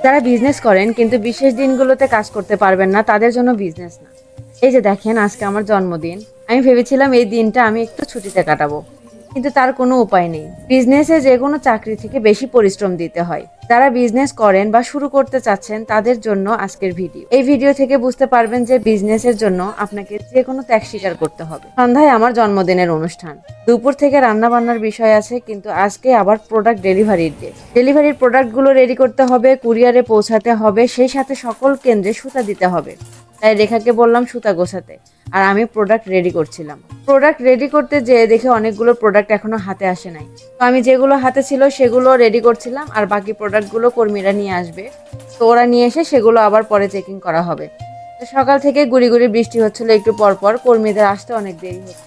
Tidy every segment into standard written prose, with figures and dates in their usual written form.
যারা বিজনেস করেন কিন্তু বিশেষ দিনগুলোতে কাজ করতে পারবেন না, তাদের জন্য বিজনেস না। এই যে দেখেন, আজকে আমার জন্মদিন। আমি ভেবেছিলাম এই দিনটা আমি একটু ছুটিতে কাটাবো, কিন্তু তার কোনো উপায় নেই। বিজনেসে যে কোনো চাকরি থেকে বেশি পরিশ্রম দিতে হয়। যারা বিজনেস করেন বা শুরু করতে চাচ্ছেন তাদের জন্য আজকের ভিডিও। এই ভিডিও থেকে বুঝতে পারবেন যে বিজনেসের জন্য আপনাকে যে কোনো ত্যাগ স্বীকার করতে হবে। সন্ধ্যায় আমার জন্মদিনের অনুষ্ঠান, দুপুর থেকে রান্না বান্নার বিষয় আছে, কিন্তু আজকে আবার প্রোডাক্ট ডেলিভারির ডে। ডেলিভারির প্রোডাক্টগুলো রেডি করতে হবে, কুরিয়ারে পৌঁছাতে হবে, সেই সাথে সকল কেন্দ্রে সুতা দিতে হবে। তাই রেখাকে বললাম সুতা গোছাতে, আর আমি প্রোডাক্ট রেডি করছিলাম। প্রোডাক্ট রেডি করতে যেয়ে দেখে অনেকগুলো প্রোডাক্ট এখনো হাতে আসে নাই। তো আমি যেগুলো হাতে ছিল সেগুলো রেডি করছিলাম, আর বাকি প্রোডাক্টগুলো কর্মীরা নিয়ে আসবে। তো ওরা নিয়ে এসে সেগুলো আবার পরে চেকিং করা হবে। তো সকাল থেকে গুড়ি গুড়ি বৃষ্টি হচ্ছিল, একটু পরপর কর্মীদের আসতে অনেক দেরি হচ্ছে।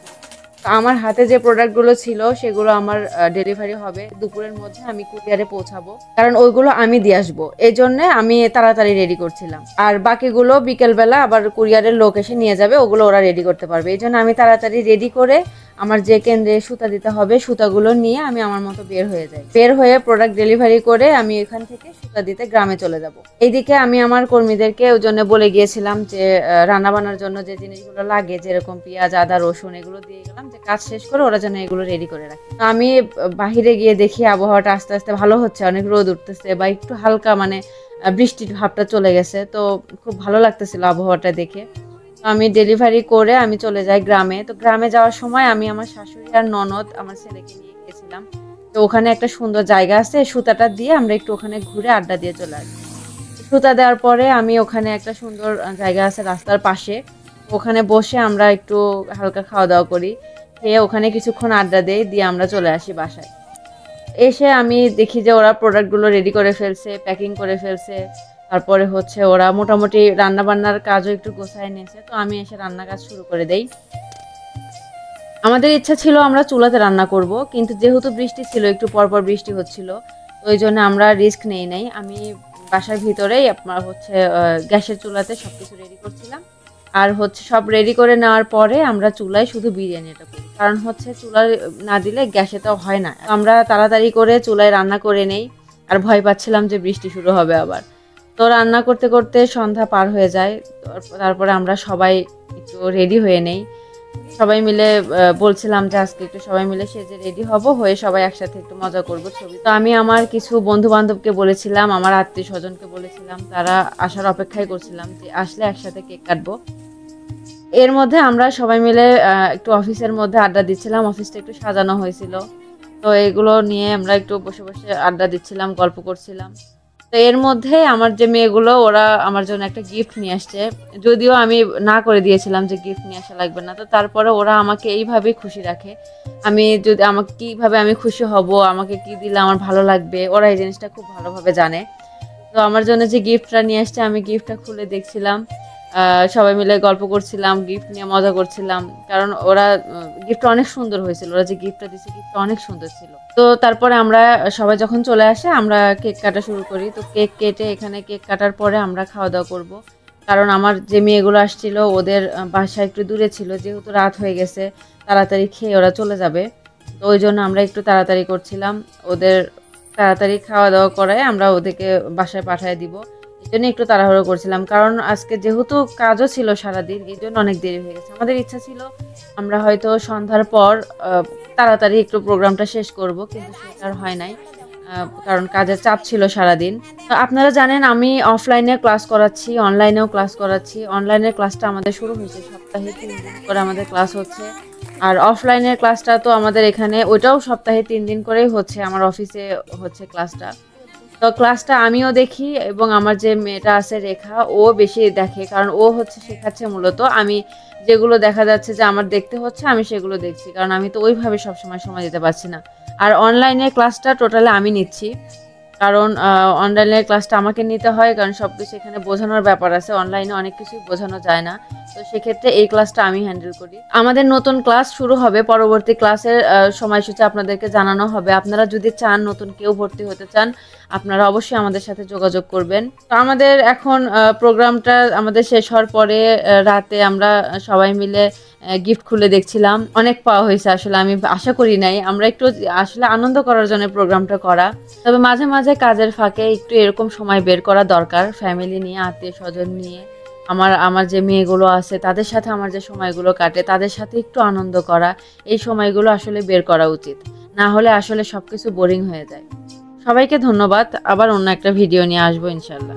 তো আমার হাতে যে প্রোডাক্টগুলো ছিল সেগুলো আমার ডেলিভারি হবে দুপুরের মধ্যে, আমি কুরিয়ারে পৌঁছাবো, কারণ ওইগুলো আমি দিয়ে আসবো। এই জন্য আমি তাড়াতাড়ি রেডি করছিলাম, আর বাকিগুলো বিকেলবেলা আবার কুরিয়ারের লোক এসে নিয়ে যাবে, ওগুলো ওরা রেডি করতে পারবে। এই জন্য আমি তাড়াতাড়ি রেডি করে আমার যে কেন্দ্রে সুতা দিতে হবে সুতাগুলো নিয়ে আমি আমার মতো বের হয়ে যাই। বের হয়ে প্রোডাক্ট ডেলিভারি করে আমি এখান থেকে সুতা দিতে গ্রামে চলে যাব। এইদিকে আমি আমার কর্মীদেরকে ওই জন্য বলে গিয়েছিলাম যে রান্না বান্নার জন্য যে জিনিসগুলো লাগে, যেরকম পেঁয়াজ, আদা, রসুন, এগুলো দিয়ে গেলাম যে কাজ শেষ করে ওরা যেন এগুলো রেডি করে রাখে। আমি বাহিরে গিয়ে দেখি আবহাওয়াটা আস্তে আস্তে ভালো হচ্ছে, অনেক রোদ উঠতেছে বা একটু হালকা বৃষ্টির ভাবটা চলে গেছে। তো খুব ভালো লাগতেছিল আবহাওয়াটা দেখে। আমি ডেলিভারি করে আমি চলে যাই গ্রামে। তো গ্রামে যাওয়ার সময় আমি আমার শাশুড়ি আর ননদ আমার ছেলেকে নিয়ে গিয়েছিলাম। তো ওখানে একটা সুন্দর জায়গা আছে, সুতাটা দিয়ে আমরা একটু ওখানে ঘুরে আড্ডা দিয়ে চলে আসি। সুতা দেওয়ার পরে আমি ওখানে একটা সুন্দর জায়গা আছে রাস্তার পাশে, ওখানে বসে আমরা একটু হালকা খাওয়া দাওয়া করি, খেয়ে ওখানে কিছুক্ষণ আড্ডা দেই, দিয়ে আমরা চলে আসি বাসায়। এসে আমি দেখি যে ওরা প্রোডাক্টগুলো রেডি করে ফেলছে, প্যাকিং করে ফেলছে। তারপরে হচ্ছে ওরা মোটামুটি রান্না বান্নার কাজও একটু গোছায় নিয়েছে। তো আমি এসে রান্না কাজ শুরু করে দেই। আমাদের ইচ্ছা ছিল আমরা চুলাতে রান্না করব, কিন্তু যেহেতু বৃষ্টি ছিল, একটু পরপর বৃষ্টি হচ্ছিল, তো ওই জন্য আমরা রিস্ক নেই নাই। আমি বাসার ভিতরেই আপনার হচ্ছে গ্যাসের চুলাতে সবকিছু রেডি করছিলাম। আর হচ্ছে সব রেডি করে নেওয়ার পরে আমরা চুলায় শুধু বিরিয়ানিটা করি, কারণ হচ্ছে চুলায় না দিলে গ্যাসে তো হয় না। আমরা তাড়াতাড়ি করে চুলায় রান্না করে নেই, আর ভয় পাচ্ছিলাম যে বৃষ্টি শুরু হবে আবার। তো রান্না করতে করতে সন্ধ্যা পার হয়ে যায়। তারপরে আমরা সবাই একটু রেডি হয়ে নেই, সবাই মিলে বলছিলাম যে আজকে একটু সবাই মিলে সেজে রেডি হব, হয়ে সবাই একসাথে একটু মজা করব, ছবি। তো আমি আমার কিছু বন্ধু বান্ধবকে বলেছিলাম, আমার আত্মীয় স্বজনকে বলেছিলাম, তারা আসার অপেক্ষাই করছিলাম যে আসলে একসাথে কেক কাটবো। এর মধ্যে আমরা সবাই মিলে একটু অফিসের মধ্যে আড্ডা দিচ্ছিলাম, অফিসটা একটু সাজানো হয়েছিল। তো এগুলো নিয়ে আমরা একটু বসে বসে আড্ডা দিচ্ছিলাম, গল্প করছিলাম। তো এর মধ্যে আমার যে মেয়েগুলো, ওরা আমার জন্য একটা গিফট নিয়ে আসছে। যদিও আমি না করে দিয়েছিলাম যে গিফট নিয়ে আসা লাগবে না, তো তারপরে ওরা আমাকে এইভাবেই খুশি রাখে। আমি যদি আমাকে কিভাবে আমি খুশি হব, আমাকে কি দিলে আমার ভালো লাগবে, ওরা এই জিনিসটা খুব ভালোভাবে জানে। তো আমার জন্য যে গিফটটা নিয়ে আসছে, আমি গিফটটা খুলে দেখছিলাম, সবাই মিলে গল্প করছিলাম, গিফট নিয়ে মজা করছিলাম, কারণ ওরা গিফটটা অনেক সুন্দর হয়েছিল। ওরা যে গিফটটা দিচ্ছে গিফটটা অনেক সুন্দর ছিল। তো তারপরে আমরা সবাই যখন চলে আসে আমরা কেক কাটা শুরু করি। তো কেক কেটে এখানে কেক কাটার পরে আমরা খাওয়া দাওয়া করব, কারণ আমার যে মেয়েগুলো আসছিল ওদের বাসা একটু দূরে ছিল, যেহেতু রাত হয়ে গেছে তাড়াতাড়ি খেয়ে ওরা চলে যাবে। তো ওই জন্য আমরা একটু তাড়াতাড়ি করছিলাম, ওদের তাড়াতাড়ি খাওয়া দাওয়া করায় আমরা ওদেরকে বাসায় পাঠিয়ে দিব, এই জন্য একটু তাড়াহুড়ো করছিলাম। কারণ আজকে যেহেতু কাজও ছিল সারাদিন, এই জন্য অনেক দেরি হয়ে গেছে। আমাদের ইচ্ছা ছিল আমরা হয়তো সন্ধ্যার পর তাড়াতাড়ি একটু প্রোগ্রামটা শেষ করব, কিন্তু সেটা আর হয় নাই, কারণ কাজের চাপ ছিল সারাদিন। তো আপনারা জানেন আমি অফলাইনে ক্লাস করাচ্ছি, অনলাইনেও ক্লাস করাচ্ছি। অনলাইনের ক্লাসটা আমাদের শুরু হয়েছে, সপ্তাহে 3 দিন করে আমাদের ক্লাস হচ্ছে। আর অফলাইনের ক্লাসটা তো আমাদের এখানে ওইটাও সপ্তাহে 3 দিন করেই হচ্ছে, আমার অফিসে হচ্ছে ক্লাসটা। তো ক্লাসটা আমিও দেখি, এবং আমার যে মেয়েটা আছে রেখা, ও বেশি দেখে, কারণ ও হচ্ছে শেখাচ্ছে মূলত। আমি যেগুলো দেখা যাচ্ছে যে আমার দেখতে হচ্ছে আমি সেগুলো দেখছি, কারণ আমি তো ওইভাবে সবসময় সময় দিতে পারছি না। আর অনলাইনের ক্লাসটা টোটালি আমি নিচ্ছি, কারণ অনলাইনের ক্লাসটা আমাকে নিতে হয়, কারণ সব কিছু এখানে বোঝানোর ব্যাপার আছে। অনলাইনে অনেক কিছুই বোঝানো যায় না, তো সেক্ষেত্রে এই ক্লাসটা আমি হ্যান্ডেল করি। আমাদের নতুন ক্লাস শুরু হবে, পরবর্তী ক্লাসের সময়সূচি আপনাদেরকে জানানো হবে। আপনারা যদি চান নতুন কেউ ভর্তি হতে চান, আপনারা অবশ্যই আমাদের সাথে যোগাযোগ করবেন। তো আমাদের এখন প্রোগ্রামটা আমাদের শেষ হওয়ার পরে রাতে আমরা সবাই মিলে গিফট খুলে দেখছিলাম। অনেক পাওয়া হয়েছে, আসলে আমি আশা করি নাই। আমরা একটু আসলে আনন্দ করার জন্য প্রোগ্রামটা করা, তবে মাঝে মাঝে কাজের ফাঁকে একটু এরকম সময় বের করা দরকার, ফ্যামিলি নিয়ে, আত্মীয় স্বজন নিয়ে। আমার যে মেয়েগুলো আছে তাদের সাথে আমার যে সময়গুলো কাটে তাদের সাথে একটু আনন্দ করা, এই সময়গুলো আসলে বের করা উচিত, না হলে আসলে সবকিছু বোরিং হয়ে যায়। সবাইকে ধন্যবাদ, আবার অন্য একটা ভিডিও নিয়ে আসবো ইনশাল্লাহ।